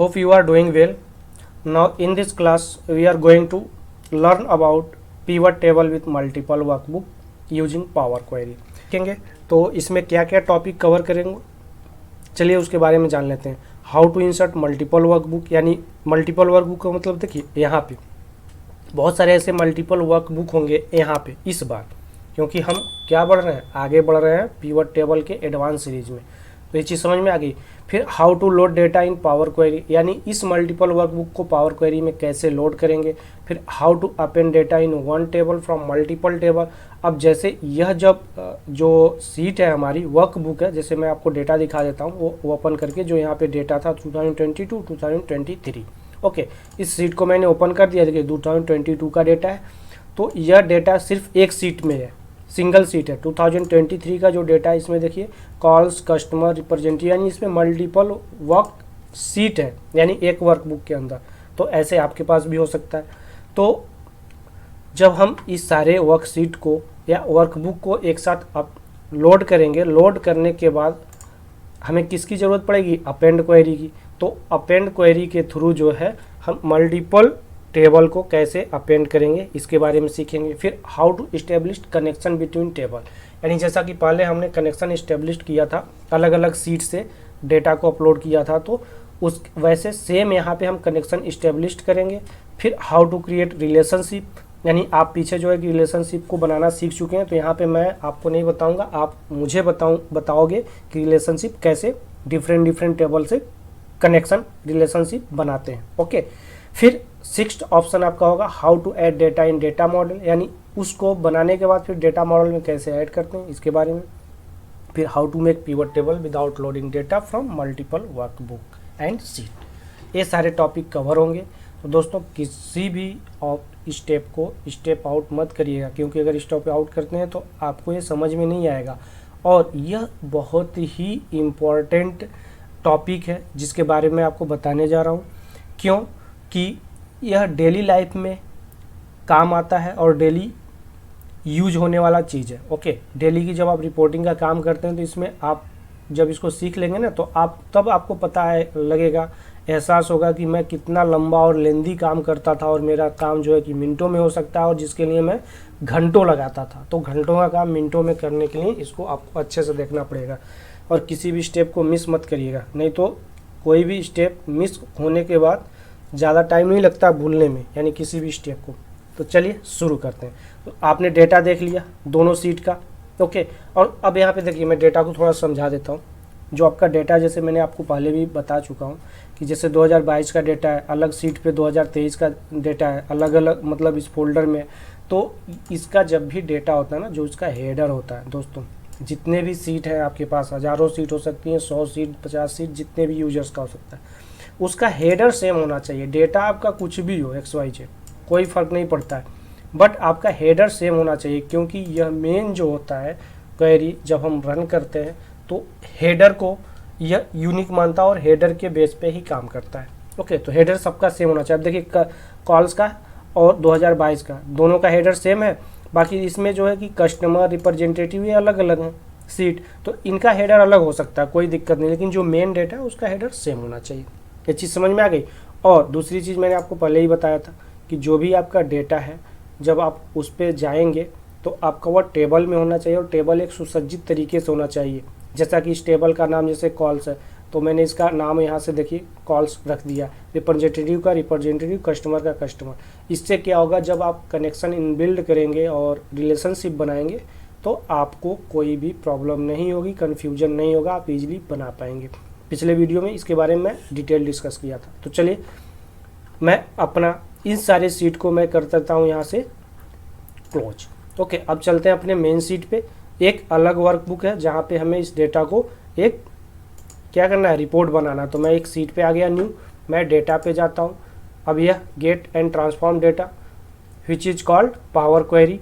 Hope you are doing well. Now in this class we are going to learn about pivot table with multiple workbook using Power Query. देखेंगे तो इसमें क्या क्या topic cover करेंगे, चलिए उसके बारे में जान लेते हैं. How to insert multiple workbook, यानी मल्टीपल वर्कबुक का मतलब देखिए यहाँ पे बहुत सारे ऐसे मल्टीपल वर्कबुक होंगे यहाँ पे इस बार, क्योंकि हम क्या बढ़ रहे हैं, आगे बढ़ रहे हैं पिवट टेबल के एडवांस सीरीज में. तो ये चीज़ समझ में आ गई. फिर how to load data in power query, यानी इस मल्टीपल वर्कबुक को पावर क्वेरी में कैसे लोड करेंगे. फिर how to append data in one table from multiple table. अब जैसे यह जब जो सीट है हमारी वर्कबुक है, जैसे मैं आपको डेटा दिखा देता हूँ वो ओपन करके, जो यहाँ पे डेटा था 2022 2023. ओके, इस सीट को मैंने ओपन कर दिया. देखिए 2022 का डेटा है, तो यह डेटा सिर्फ एक सीट में है, सिंगल सीट है. 2023 का जो डेटा है इसमें देखिए कॉल्स, कस्टमर, रिप्रेजेंटेटिव, यानी इसमें मल्टीपल वर्क सीट है, यानी एक वर्कबुक के अंदर. तो ऐसे आपके पास भी हो सकता है. तो जब हम इस सारे वर्कशीट को या वर्कबुक को एक साथ लोड करेंगे, लोड करने के बाद हमें किसकी ज़रूरत पड़ेगी, अपेंड क्वेरी की. तो अपेंड क्वेरी के थ्रू जो है हम मल्टीपल टेबल को कैसे अपेंड करेंगे इसके बारे में सीखेंगे. फिर how to establish connection between table, यानी जैसा कि पहले हमने कनेक्शन इस्टेब्लिश किया था, अलग अलग सीट से डेटा को अपलोड किया था, तो उस वैसे सेम यहाँ पे हम कनेक्शन इस्टेब्लिश करेंगे. फिर हाउ टू क्रिएट रिलेशनशिप, यानी आप पीछे जो है रिलेशनशिप को बनाना सीख चुके हैं, तो यहाँ पे मैं आपको नहीं बताऊँगा, आप मुझे बताओगे कि रिलेशनशिप कैसे डिफरेंट टेबल से कनेक्शन रिलेशनशिप बनाते हैं. ओके, फिर सिक्स्थ ऑप्शन आपका होगा how to add data in data model, यानी उसको बनाने के बाद फिर डेटा मॉडल में कैसे ऐड करते हैं इसके बारे में. फिर how to make pivot table without loading data from multiple workbook and sheet. ये सारे टॉपिक कवर होंगे. तो दोस्तों किसी भी स्टेप को स्टेप आउट मत करिएगा, क्योंकि अगर स्टेप आउट करते हैं तो आपको ये समझ में नहीं आएगा. और यह बहुत ही इम्पॉर्टेंट टॉपिक है जिसके बारे में आपको बताने जा रहा हूँ, क्योंकि यह डेली लाइफ में काम आता है और डेली यूज होने वाला चीज़ है. ओके, डेली की जब आप रिपोर्टिंग का काम करते हैं तो इसमें आप जब इसको सीख लेंगे ना, तो आपको पता है, लगेगा, एहसास होगा कि मैं कितना लंबा और लेंदी काम करता था और मेरा काम जो है कि मिनटों में हो सकता है, और जिसके लिए मैं घंटों लगाता था, तो घंटों का काम मिनटों में करने के लिए इसको आपको अच्छे से देखना पड़ेगा. और किसी भी स्टेप को मिस मत करिएगा, नहीं तो कोई भी स्टेप मिस होने के बाद ज़्यादा टाइम नहीं लगता भूलने में, यानी किसी भी स्टेप को. तो चलिए शुरू करते हैं. तो आपने डेटा देख लिया दोनों सीट का. ओके, और अब यहाँ पे देखिए मैं डेटा को थोड़ा समझा देता हूँ. जो आपका डेटा, जैसे मैंने आपको पहले भी बता चुका हूँ कि जैसे 2022 का डेटा है अलग सीट पे, 2023 का डेटा है अलग अलग, मतलब इस फोल्डर में. तो इसका जब भी डेटा होता है ना, जो इसका हेडर होता है दोस्तों, जितने भी सीट हैं आपके पास, हज़ारों सीट हो सकती हैं, 100 सीट, 50 सीट, जितने भी यूजर्स का हो सकता है, उसका हेडर सेम होना चाहिए. डेटा आपका कुछ भी हो, XYZ, कोई फ़र्क नहीं पड़ता है, बट आपका हेडर सेम होना चाहिए, क्योंकि यह मेन जो होता है क्वेरी जब हम रन करते हैं तो हेडर को यह यूनिक मानता है और हेडर के बेस पे ही काम करता है. ओके, तो हेडर सबका सेम होना चाहिए. अब देखिए कॉल्स का और 2022 का दोनों का हेडर सेम है. बाकी इसमें जो है कि कस्टमर, रिप्रेजेंटेटिव ये अलग अलग हैं सीट, तो इनका हेडर अलग हो सकता है, कोई दिक्कत नहीं, लेकिन जो मेन डेटा है उसका हेडर सेम होना चाहिए. ये चीज़ समझ में आ गई. और दूसरी चीज़ मैंने आपको पहले ही बताया था कि जो भी आपका डेटा है जब आप उस पर जाएंगे तो आपका वह टेबल में होना चाहिए, और टेबल एक सुसज्जित तरीके से होना चाहिए. जैसा कि इस टेबल का नाम जैसे कॉल्स है, तो मैंने इसका नाम यहाँ से देखिए कॉल्स रख दिया, रिप्रेजेंटेटिव का रिप्रेजेंटेटिव, कस्टमर का कस्टमर. इससे क्या होगा, जब आप कनेक्शन इनबिल्ड करेंगे और रिलेशनशिप बनाएंगे तो आपको कोई भी प्रॉब्लम नहीं होगी, कन्फ्यूजन नहीं होगा, आप इजीली बना पाएंगे. पिछले वीडियो में इसके बारे में मैं डिटेल डिस्कस किया था. तो चलिए मैं अपना इस सारे सीट को मैं कर देता हूँ यहाँ से क्लोज. ओके, अब चलते हैं अपने मेन सीट पे. एक अलग वर्कबुक है जहाँ पे हमें इस डेटा को एक क्या करना है, रिपोर्ट बनाना. तो मैं एक सीट पे आ गया, न्यू, मैं डेटा पे जाता हूँ. अब यह get and transform data which is called power query.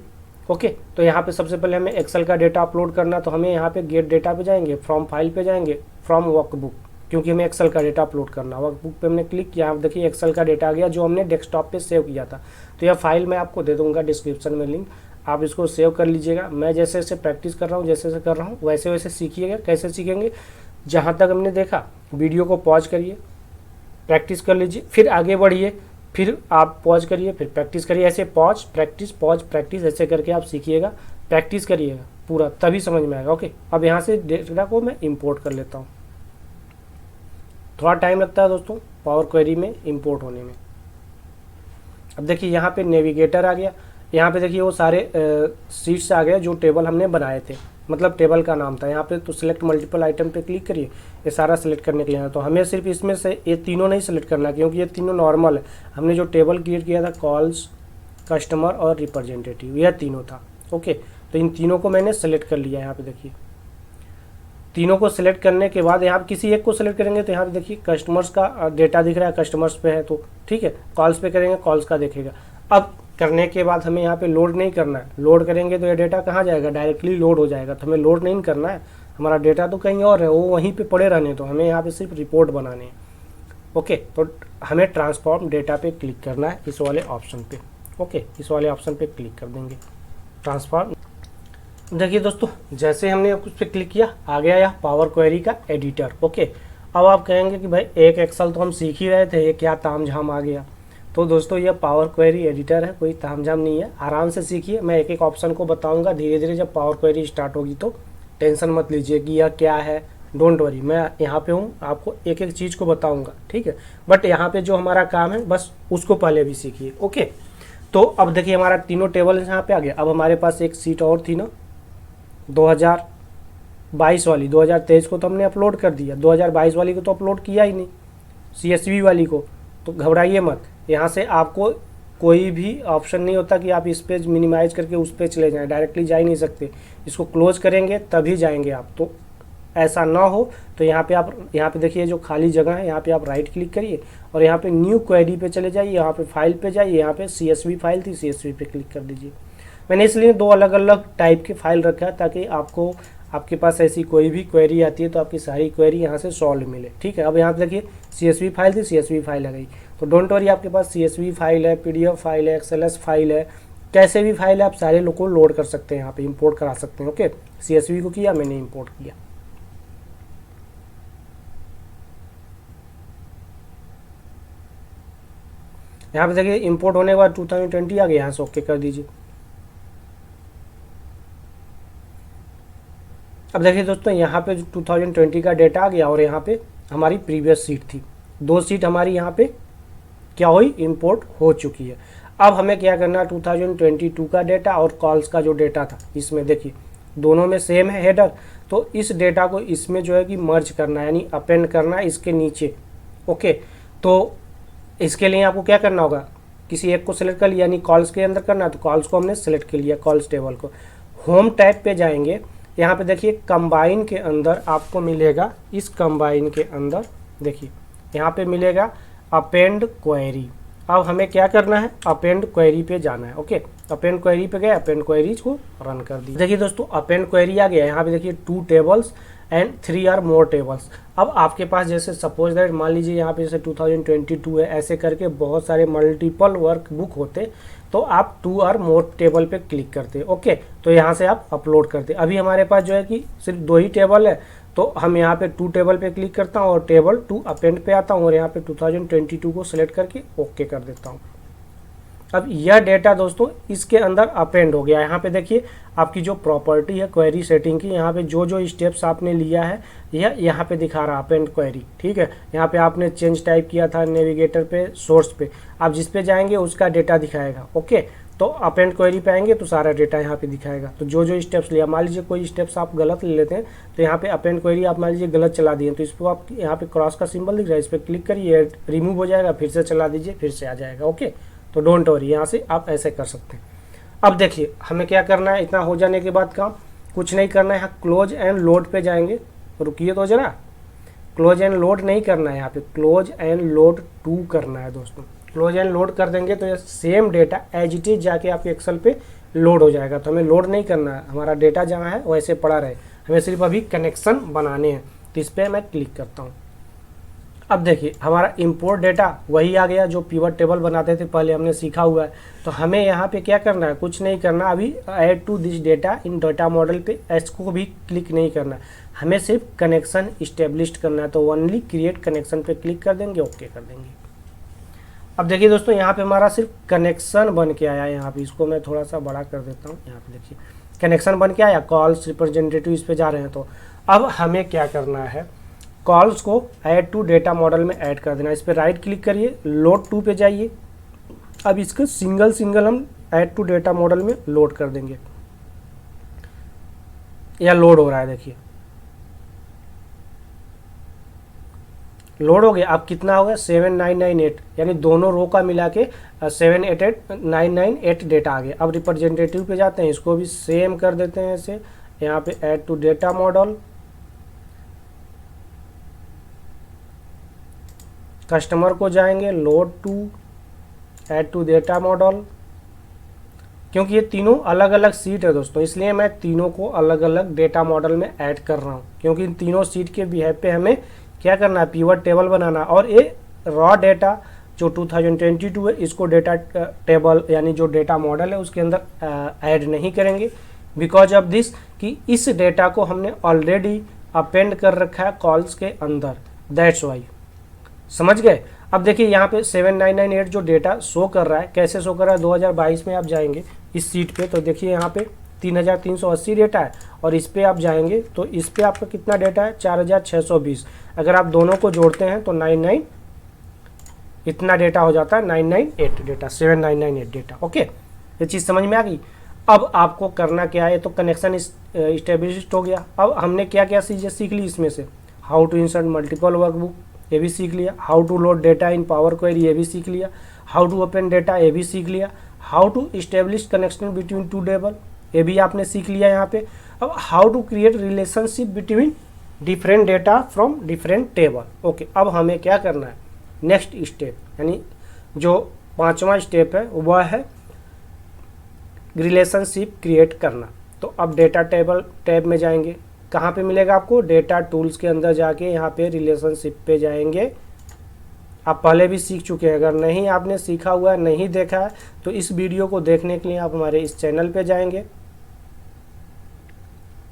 Okay, तो यहाँ पे सबसे पहले हमें एक्सेल का डेटा अपलोड करना, तो हमें यहाँ पे गेट डेटा पे जाएंगे, फ्रॉम फाइल पे जाएंगे, फ्रॉम वर्कबुक, क्योंकि हमें एक्सेल का डेटा अपलोड करना. वर्कबुक पे हमने क्लिक किया, आप देखिए एक्सेल का डेटा आ गया जो हमने डेस्कटॉप पे सेव किया था. तो यह फाइल मैं आपको दे दूंगा डिस्क्रिप्शन में लिंक, आप इसको सेव कर लीजिएगा. मैं जैसे जैसे प्रैक्टिस कर रहा हूँ, जैसे जैसे कर रहा हूँ वैसे वैसे सीखिएगा. कैसे सीखेंगे, जहाँ तक हमने देखा वीडियो को पॉज करिए, प्रैक्टिस कर लीजिए, फिर आगे बढ़िए, फिर आप पॉज करिए, फिर प्रैक्टिस करिए, ऐसे पॉज प्रैक्टिस ऐसे करके आप सीखिएगा, प्रैक्टिस करिएगा पूरा, तभी समझ में आएगा। ओके, अब यहाँ से डेटा को मैं इंपोर्ट कर लेता हूँ। थोड़ा टाइम लगता है दोस्तों पावर क्वेरी में इंपोर्ट होने में। अब देखिए यहाँ पे नेविगेटर आ गया, यहाँ पे देखिए वो सारे सीट्स आ गए जो टेबल हमने बनाए थे, मतलब टेबल का नाम था। यहाँ पे तो सिलेक्ट मल्टीपल आइटम पे क्लिक करिए, ये सारा सिलेक्ट करने के लिए है। तो हमें सिर्फ इसमें से ये तीनों नहीं सिलेक्ट करना, क्योंकि ये तीनों नॉर्मल है। हमने जो टेबल क्रिएट किया था कॉल्स, कस्टमर और रिप्रेजेंटेटिव, यह तीनों था। ओके, तो इन तीनों को मैंने सेलेक्ट कर लिया। यहाँ पे देखिए तीनों को सिलेक्ट करने के बाद यहाँ पे किसी एक को सिलेक्ट करेंगे तो यहाँ पे देखिए कस्टमर्स का डेटा दिख रहा है, कस्टमर्स पे है तो ठीक है। कॉल्स पे करेंगे कॉल्स का देखेगा। अब करने के बाद हमें यहाँ पे लोड नहीं करना है, लोड करेंगे तो ये डेटा कहाँ जाएगा, डायरेक्टली लोड हो जाएगा। तो हमें लोड नहीं करना है, हमारा डेटा तो कहीं और है, वो वहीं पे पड़े रहने, तो हमें यहाँ पे सिर्फ रिपोर्ट बनाने हैं। ओके, तो हमें ट्रांसफॉर्म डेटा पे क्लिक करना है, इस वाले ऑप्शन पे। ओके, इस वाले ऑप्शन पे क्लिक कर देंगे, ट्रांसफॉर्म। देखिए दोस्तों, जैसे हमने उस पर क्लिक किया आ गया यह पावर क्वेरी का एडिटर। ओके, अब आप कहेंगे कि भाई एक एक्सेल तो हम सीख ही रहे थे, ये क्या तामझाम आ गया। तो दोस्तों ये पावर क्वेरी एडिटर है, कोई तामझाम नहीं है, आराम से सीखिए। मैं एक एक ऑप्शन को बताऊंगा धीरे धीरे, जब पावर क्वेरी स्टार्ट होगी तो टेंशन मत लीजिए कि यह क्या है, डोंट वरी, मैं यहाँ पे हूँ, आपको एक एक चीज़ को बताऊंगा, ठीक है। बट यहाँ पे जो हमारा काम है बस उसको पहले भी सीखिए। ओके, तो अब देखिए हमारा तीनों टेबल यहाँ पे आ गया। अब हमारे पास एक सीट और थी ना 2022 वाली, 2023 को तो हमने अपलोड कर दिया, 2022 वाली को तो अपलोड किया ही नहीं, CSV वाली को। तो घबराइए मत, यहाँ से आपको कोई भी ऑप्शन नहीं होता कि आप इस पेज मिनिमाइज करके उस पे चले जाएं, डायरेक्टली जा ही नहीं सकते, इसको क्लोज करेंगे तभी जाएंगे आप। तो ऐसा ना हो तो यहाँ पे आप, यहाँ पे देखिए जो खाली जगह है यहाँ पे आप राइट क्लिक करिए और यहाँ पे न्यू क्वेरी पे चले जाइए, यहाँ पे फाइल पे जाइए, यहाँ पे CSV फाइल थी, CSV पे क्लिक कर दीजिए। मैंने इसलिए दो अलग अलग टाइप के फाइल रखा है ताकि आपको, आपके पास ऐसी कोई भी क्वेरी आती है तो आपकी सारी क्वेरी यहाँ से सॉल्व मिले, ठीक है। अब यहाँ पे देखिए CSV फाइल थी, CSV फाइल आ गई। तो डोंट वरी, आपके पास CSV फाइल है, PDF फाइल है, XLS फाइल है, कैसे भी फाइल है आप सारे लोग को लोड कर सकते हैं, यहाँ पे इंपोर्ट करा सकते हैं। ओके, CSV को किया मैंने, इंपोर्ट किया। यहाँ पे देखिए इंपोर्ट होने के बाद 2020 आ गया, यहाँ से ओके कर दीजिए। अब देखिए दोस्तों, यहाँ पे 2020 का डेटा आ गया और यहाँ पे हमारी प्रीवियस सीट थी, दो सीट हमारी यहाँ पे क्या हुई, इंपोर्ट हो चुकी है। अब हमें क्या करना है, 2022 का डेटा और कॉल्स का जो डेटा था, इसमें देखिए दोनों में सेम है हेडर, तो इस डेटा को इसमें जो है कि मर्ज करना है, यानी अपेंड करना है इसके नीचे। ओके, तो इसके लिए आपको क्या करना होगा, किसी एक को सिलेक्ट कर लिया, यानी कॉल्स के अंदर करना है, तो कॉल्स को हमने सेलेक्ट कर लिया, कॉल्स टेबल को। होम टैब पे जाएंगे, यहाँ पे देखिए कंबाइन के अंदर आपको मिलेगा, इस कंबाइन के अंदर देखिए यहाँ पे मिलेगा अपेंड क्वेरी। अब हमें क्या करना है, अपेंड क्वेरी पे जाना है। ओके, अपेंड क्वेरी पे गए, अपेंड क्वेरीज को रन कर दी। देखिए दोस्तों, अपेंड क्वेरी आ गया, यहाँ पे देखिए 2 tables and 3 or more tables. अब आपके पास जैसे सपोज दैट मान लीजिए यहाँ पे जैसे 2022 है, ऐसे करके बहुत सारे मल्टीपल वर्क बुक होते, तो आप 2 आर मोर टेबल पे क्लिक करते। ओके, तो यहाँ से आप अपलोड करते। अभी हमारे पास जो है कि सिर्फ 2 ही टेबल है, तो हम यहाँ पे 2 टेबल पे क्लिक करता हूँ और टेबल 2 अपेंड पे आता हूँ और यहाँ पे 2022 को सिलेक्ट करके ओके कर देता हूँ। अब यह डेटा दोस्तों इसके अंदर अपेंड हो गया। यहाँ पे देखिए आपकी जो प्रॉपर्टी है क्वेरी सेटिंग की, यहाँ पे जो जो स्टेप्स आपने लिया है यह यहाँ पे दिखा रहा है, अपेंड क्वेरी, ठीक है। यहाँ पे आपने चेंज टाइप किया था नेविगेटर पे, सोर्स पे, आप जिस पे जाएंगे उसका डेटा दिखाएगा। ओके, तो अपेंड क्वेरी पे आएंगे तो सारा डेटा यहाँ पे दिखाएगा। तो जो जो स्टेप्स लिया, मान लीजिए कोई स्टेप्स आप गलत ले लेते हैं तो यहाँ पे अपेंड क्वेरी आप मान लीजिए गलत चला दिए, तो इसको आप यहाँ पे क्रॉस का सिंबल दिख रहा है, इस पर क्लिक करिए, रिमूव हो जाएगा, फिर से चला दीजिए, फिर से आ जाएगा। ओके, तो डोंट वरी, यहाँ से आप ऐसे कर सकते हैं। अब देखिए हमें क्या करना है, इतना हो जाने के बाद काम कुछ नहीं करना है, यहाँ क्लोज एंड लोड पे जाएंगे। रुकिए तो जरा, क्लोज एंड लोड नहीं करना है, यहाँ पे क्लोज एंड लोड टू करना है दोस्तों। क्लोज एंड लोड कर देंगे तो ये same data as it is जाके आपके एक्सेल पे लोड हो जाएगा। तो हमें लोड नहीं करना है, हमारा डेटा जहाँ है वैसे पड़ा रहे, हमें सिर्फ अभी कनेक्शन बनाने हैं। तो इस पर मैं क्लिक करता हूँ। अब देखिए हमारा इंपोर्ट डेटा वही आ गया जो पिवट टेबल बनाते थे पहले, हमने सीखा हुआ है। तो हमें यहाँ पे क्या करना है, कुछ नहीं करना, अभी add to this data in data model पे एस को भी क्लिक नहीं करना। हमें सिर्फ कनेक्शन इस्टेब्लिश करना है, तो ओनली क्रिएट कनेक्शन पे क्लिक कर देंगे, ओके कर देंगे। अब देखिए दोस्तों यहाँ पे हमारा सिर्फ कनेक्शन बन के आया है। यहाँ पे इसको मैं थोड़ा सा बड़ा कर देता हूँ। यहाँ पे देखिए कनेक्शन बन के आया, कॉल्स रिप्रेजेंटेटिव इस पे जा रहे हैं। तो अब हमें क्या करना है, कॉल्स को ऐड टू डेटा मॉडल में ऐड कर देना। इस पर राइट क्लिक करिए, लोड टू पे जाइए। अब इसको सिंगल सिंगल हम ऐड टू डेटा मॉडल में लोड कर देंगे। या लोड हो रहा है, देखिए लोड हो गया। अब कितना हो गया 7998, यानी दोनों रो का मिला के 788998 डेटा आ गया। अब रिप्रेजेंटेटिव पे जाते हैं, इसको भी सेम कर देते हैं ऐसे। यहाँ पे add to data model, customer को जाएंगे, load to, add to data model. क्योंकि ये तीनों अलग अलग सीट है दोस्तों, इसलिए मैं तीनों को अलग अलग डेटा मॉडल में ऐड कर रहा हूँ। क्योंकि इन तीनों सीट के बिहेव पे हमें क्या करना है, पिवट टेबल बनाना। और ये रॉ डेटा जो 2022 है, इसको डेटा टेबल यानी जो डेटा मॉडल है उसके अंदर ऐड नहीं करेंगे, बिकॉज ऑफ दिस कि इस डेटा को हमने ऑलरेडी अपेंड कर रखा है कॉल्स के अंदर, दैट्स वाई। समझ गए। अब देखिए यहाँ पे 7998 जो डेटा शो कर रहा है, कैसे शो कर रहा है, 2022 में आप जाएंगे इस सीट पे तो देखिए यहाँ पे 3380 डेटा है। और इस पे आप जाएंगे तो इस पे आपका कितना डेटा है, 4620। अगर आप दोनों को जोड़ते हैं तो 99 इतना डेटा हो जाता है, 998 डेटा, 7998 डेटा। ओके, ये चीज़ समझ में आ गई। अब आपको करना क्या है, तो कनेक्शन इस्टेब्लिश्ड हो गया। अब हमने क्या क्या चीज़ें सीख ली इसमें से, how to insert multiple workbook ये भी सीख लिया, how to load data in power query ये भी सीख लिया, हाउ टू ओपन डेटा ये भी सीख लिया, how to establish connection between two table ये भी आपने सीख लिया यहाँ पे। अब how to create relationship between different data from different table. Okay, अब हमें क्या करना है, नेक्स्ट स्टेप यानी जो 5वां स्टेप है वह है रिलेशनशिप क्रिएट करना। तो अब डेटा टेबल टैब में जाएंगे, कहाँ पे मिलेगा आपको, डेटा टूल्स के अंदर जाके यहाँ पे रिलेशनशिप पे जाएंगे। आप पहले भी सीख चुके हैं, अगर नहीं आपने सीखा हुआ है, नहीं देखा है, तो इस वीडियो को देखने के लिए आप हमारे इस चैनल पे जाएंगे।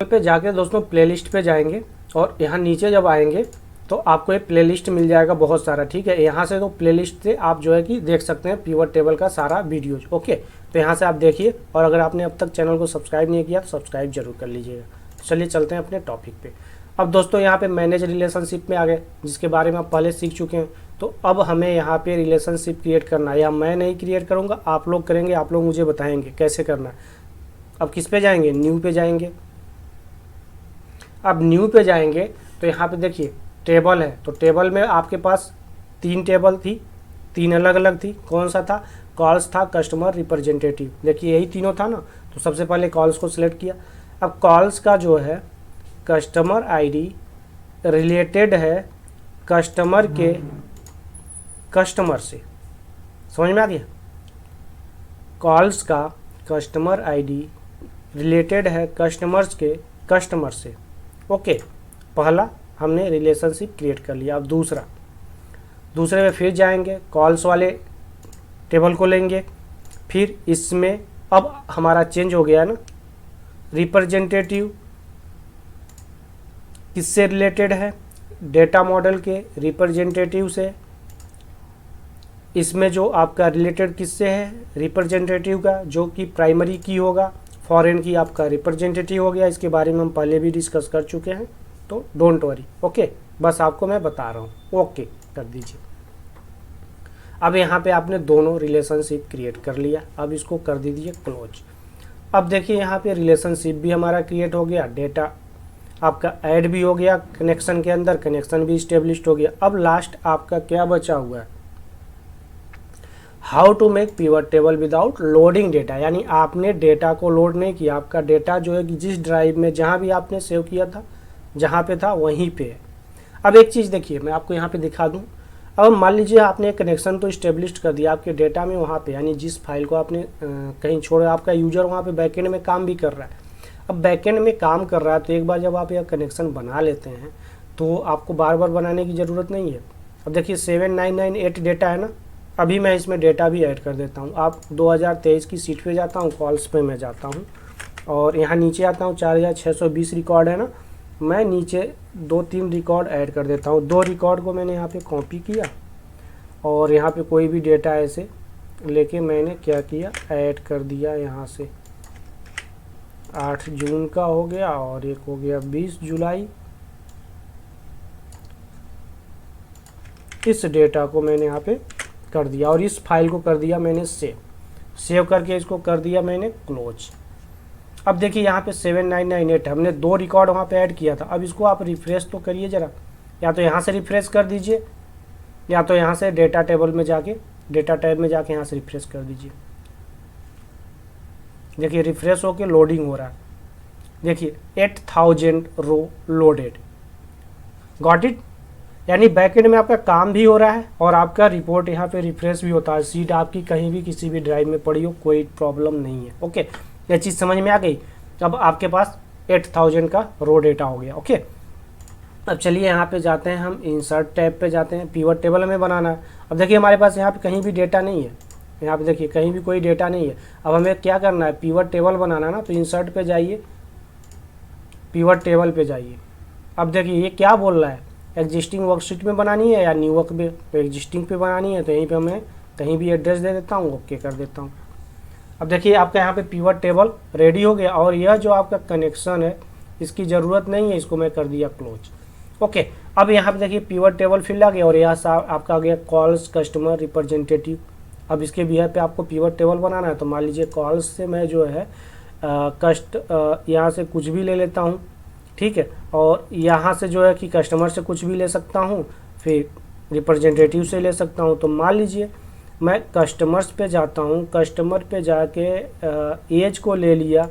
पे जाके दोस्तों प्लेलिस्ट पे जाएंगे और यहाँ नीचे जब आएंगे तो आपको एक प्लेलिस्ट मिल जाएगा बहुत सारा, ठीक है। यहाँ से तो प्लेलिस्ट से आप जो है कि देख सकते हैं पिवट टेबल का सारा वीडियोज। ओके, तो यहाँ से आप देखिए, और अगर आपने अब तक चैनल को सब्सक्राइब नहीं किया तो सब्सक्राइब जरूर कर लीजिएगा। चलिए चलते हैं अपने टॉपिक पे। अब दोस्तों यहाँ पे मैनेज रिलेशनशिप में आ गए, जिसके बारे में आप पहले सीख चुके हैं। तो अब हमें यहाँ पे रिलेशनशिप क्रिएट करना है, या मैं नहीं क्रिएट करूँगा, आप लोग करेंगे, आप लोग मुझे बताएंगे कैसे करना है। अब किस पे जाएंगे, न्यू पे जाएंगे। अब न्यू पे जाएंगे तो यहाँ पे देखिए टेबल है, तो टेबल में आपके पास 3 टेबल थी, 3 अलग अलग थी। कौन सा था, कॉल्स था, कस्टमर, रिप्रेजेंटेटिव। देखिए यही तीनों था ना, तो सबसे पहले कॉल्स को सिलेक्ट किया। अब कॉल्स का जो है कस्टमर आईडी रिलेटेड है कस्टमर के कस्टमर से, समझ में आ गया। कॉल्स का कस्टमर आईडी रिलेटेड है कस्टमर्स के कस्टमर से। ओके, पहला हमने रिलेशनशिप क्रिएट कर लिया। अब दूसरे में फिर जाएंगे, कॉल्स वाले टेबल को लेंगे, फिर इसमें अब हमारा चेंज हो गया ना, रिप्रेजेंटेटिव किससे रिलेटेड है, डेटा मॉडल के रिप्रेजेंटेटिव से। इसमें जो आपका रिलेटेड किससे है, रिप्रेजेंटेटिव का, जो कि प्राइमरी की होगा, फॉरेन की आपका रिप्रेजेंटेटिव हो गया। इसके बारे में हम पहले भी डिस्कस कर चुके हैं, तो डोंट वरी। ओके, बस आपको मैं बता रहा हूँ। ओके कर दीजिए। अब यहाँ पे आपने दोनों रिलेशनशिप क्रिएट कर लिया, अब इसको कर दीजिए क्लोज। अब देखिए यहाँ पे रिलेशनशिप भी हमारा क्रिएट हो गया, डेटा आपका ऐड भी हो गया कनेक्शन के अंदर, कनेक्शन भी इस्टेब्लिश्ड हो गया। अब लास्ट आपका क्या बचा हुआ है, how to make pivot table without loading data, यानी आपने डेटा को लोड नहीं किया। आपका डेटा जो है कि जिस ड्राइव में जहाँ भी आपने सेव किया था, जहाँ पे था वहीं पे है। अब एक चीज़ देखिए, मैं आपको यहाँ पे दिखा दूँ। अब मान लीजिए आपने कनेक्शन तो इस्टेब्लिश कर दिया आपके डेटा में वहाँ पे, यानी जिस फाइल को आपने कहीं छोड़ा, आपका यूजर वहाँ पे बैकएंड में काम भी कर रहा है। अब बैकएंड में काम कर रहा है तो एक बार जब आप यह कनेक्शन बना लेते हैं तो आपको बार बार बनाने की ज़रूरत नहीं है। अब देखिए 7998 डेटा है ना, अभी मैं इसमें डेटा भी ऐड कर देता हूँ। आप 2023 की सीट पे जाता हूँ, कॉल्स पे मैं जाता हूँ और यहाँ नीचे आता हूँ, 4620 रिकॉर्ड है ना, मैं नीचे 2-3 रिकॉर्ड ऐड कर देता हूँ। 2 रिकॉर्ड को मैंने यहाँ पे कॉपी किया और यहाँ पे कोई भी डेटा ऐसे लेके मैंने क्या किया, ऐड कर दिया। यहाँ से 8 जून का हो गया और एक हो गया 20 जुलाई। इस डेटा को मैंने यहाँ पे कर दिया और इस फाइल को कर दिया मैंने सेव करके इसको कर दिया मैंने क्लोज। अब देखिए यहाँ पे 7998 हमने 2 रिकॉर्ड वहाँ पे ऐड किया था। अब इसको आप रिफ्रेश तो करिए ज़रा, या तो यहाँ से रिफ्रेश कर दीजिए या तो यहाँ से डेटा टेबल में जाके डेटा टैब में जाके यहाँ से रिफ्रेश कर दीजिए। देखिए रिफ्रेश होके लोडिंग हो रहा है। देखिए 8000 रो लोडेड, गॉट इट। यानी बैकएंड में आपका काम भी हो रहा है और आपका रिपोर्ट यहाँ पे रिफ्रेश भी होता है। सीट आपकी कहीं भी किसी भी ड्राइव में पड़ी हो, कोई प्रॉब्लम नहीं है। ओके, ये चीज़ समझ में आ गई। अब आपके पास 8000 का रो डेटा हो गया। ओके, अब चलिए यहाँ पे जाते हैं, हम इंसर्ट टैब पे जाते हैं। पिवट टेबल हमें बनाना है। अब देखिए हमारे पास यहाँ पे कहीं भी डेटा नहीं है, यहाँ पे देखिए कहीं भी कोई डेटा नहीं है। अब हमें क्या करना है, पिवट टेबल बनाना ना, तो इंसर्ट पे जाइए, पिवट टेबल पे जाइए। अब देखिए ये क्या बोल रहा है, एग्जिस्टिंग वर्कशीट में बनानी है या न्यू वर्क में, तो एग्जिस्टिंग पे बनानी है। तो यहीं पे मैं कहीं भी एड्रेस दे देता हूँ, ओके कर देता हूँ। अब देखिए आपका यहाँ पे पिवट टेबल रेडी हो गया और यह जो आपका कनेक्शन है इसकी ज़रूरत नहीं है, इसको मैं कर दिया क्लोज। ओके, अब यहाँ पे देखिए पिवट टेबल फिल आ गया और यहाँ से आपका आ गया कॉल्स कस्टमर रिप्रेजेंटेटिव। अब इसके बिहार पे आपको पिवट टेबल बनाना है, तो मान लीजिए कॉल्स से मैं जो है यहाँ से कुछ भी ले लेता हूँ, ठीक है। और यहाँ से जो है कि कस्टमर से कुछ भी ले सकता हूँ, फिर रिप्रेजेंटेटिव से ले सकता हूँ। तो मान लीजिए मैं कस्टमर्स पे जाता हूँ, कस्टमर पे जाके एज को ले लिया।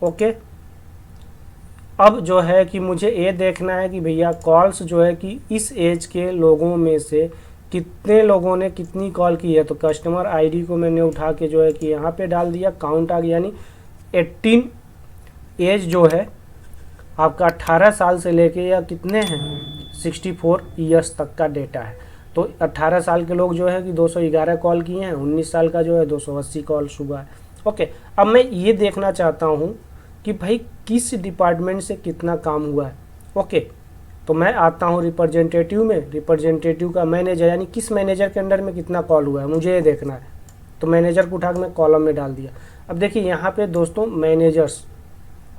ओके, अब जो है कि मुझे ये देखना है कि भैया कॉल्स जो है कि इस एज के लोगों में से कितने लोगों ने कितनी कॉल की है। तो कस्टमर आईडी को मैंने उठा के जो है कि यहाँ पे डाल दिया, काउंट आ गया, यानी 18 एज जो है आपका 18 साल से लेके या कितने हैं 64 ईयर्स तक का डेटा है। तो 18 साल के लोग जो है कि 211 कॉल किए हैं, 19 साल का जो है 280 कॉल सुबह है। ओके, अब मैं ये देखना चाहता हूँ कि भाई किस डिपार्टमेंट से कितना काम हुआ है। ओके, तो मैं आता हूँ रिप्रेजेंटेटिव में, रिप्रेजेंटेटिव का मैनेजर यानी किस मैनेजर के अंडर में कितना कॉल हुआ है मुझे ये देखना है। तो मैनेजर को उठा के मैं कॉलम में डाल दिया। अब देखिए यहाँ पे दोस्तों मैनेजर्स,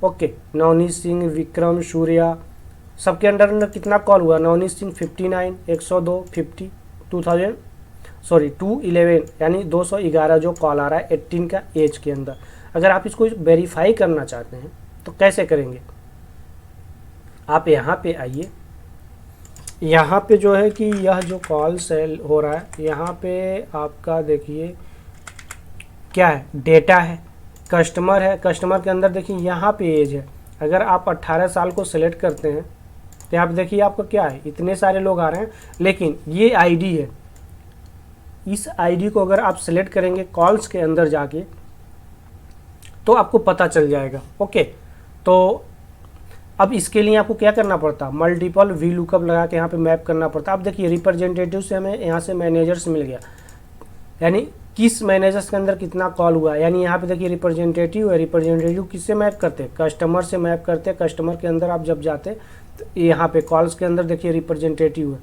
ओके, नवनीत सिंह, विक्रम, सूर्या, सबके अंडर कितना कॉल हुआ। नवनीत सिंह 59, 102, 50, 211 यानी 211 जो कॉल आ रहा है 18 का एज के अंदर। अगर आप इसको वेरीफाई करना चाहते हैं तो कैसे करेंगे, आप यहाँ पे आइए, यहाँ पे जो है कि यह जो कॉल सेल हो रहा है यहाँ पे आपका देखिए क्या है, डेटा है, कस्टमर है। कस्टमर के अंदर देखिए यहाँ पे एज है। अगर आप 18 साल को सेलेक्ट करते हैं तो यहाँ पे देखिए आपको क्या है, इतने सारे लोग आ रहे हैं, लेकिन ये आईडी है। इस आईडी को अगर आप सेलेक्ट करेंगे कॉल्स के अंदर जाके तो आपको पता चल जाएगा। ओके, तो अब इसके लिए आपको क्या करना पड़ता, मल्टीपल वी लुकअप लगा के यहाँ पे मैप करना पड़ता। अब देखिए रिप्रेजेंटेटिव से हमें यहाँ से मैनेजर्स मिल गया, यानी किस मैनेजर्स के अंदर कितना कॉल हुआ। यानी यहाँ पे देखिए रिप्रेजेंटेटिव है, रिप्रेजेंटेटिव किससे मैप करते, कस्टमर से मैप करते। कस्टमर के अंदर आप जब जाते तो यहाँ पे कॉल्स के अंदर देखिए रिप्रेजेंटेटिव है,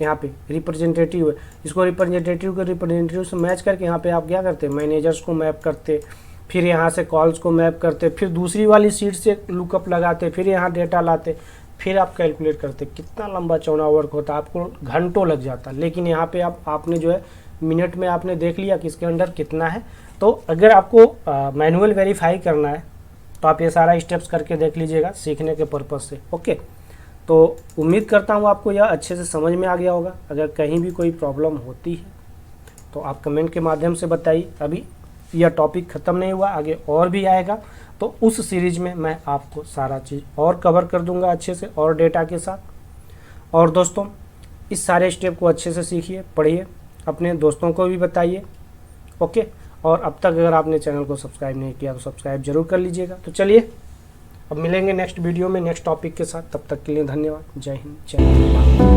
यहाँ पे रिप्रेजेंटेटिव है। इसको रिप्रेजेंटेटिव से मैच करके यहाँ पे आप क्या करते, मैनेजर्स को मैप करते, फिर यहाँ से कॉल्स को मैप करते, फिर दूसरी वाली सीट से लुकअप लगाते, फिर यहाँ डेटा लाते, फिर आप कैलकुलेट करते। कितना लंबा चौड़ा वर्क होता, आपको घंटों लग जाता। लेकिन यहाँ पे आपने जो है मिनट में आपने देख लिया कि इसके अंदर कितना है। तो अगर आपको मैनुअल वेरीफाई करना है तो आप ये सारा स्टेप्स करके देख लीजिएगा सीखने के पर्पज़ से। ओके, तो उम्मीद करता हूँ आपको यह अच्छे से समझ में आ गया होगा। अगर कहीं भी कोई प्रॉब्लम होती है तो आप कमेंट के माध्यम से बताइए। अभी यह टॉपिक ख़त्म नहीं हुआ, आगे और भी आएगा, तो उस सीरीज में मैं आपको सारा चीज़ और कवर कर दूंगा अच्छे से और डेटा के साथ। और दोस्तों इस सारे स्टेप को अच्छे से सीखिए, पढ़िए, अपने दोस्तों को भी बताइए। ओके, और अब तक अगर आपने चैनल को सब्सक्राइब नहीं किया तो सब्सक्राइब जरूर कर लीजिएगा। तो चलिए अब मिलेंगे नेक्स्ट वीडियो में नेक्स्ट टॉपिक के साथ, तब तक के लिए धन्यवाद। जय हिंद, जय भारत।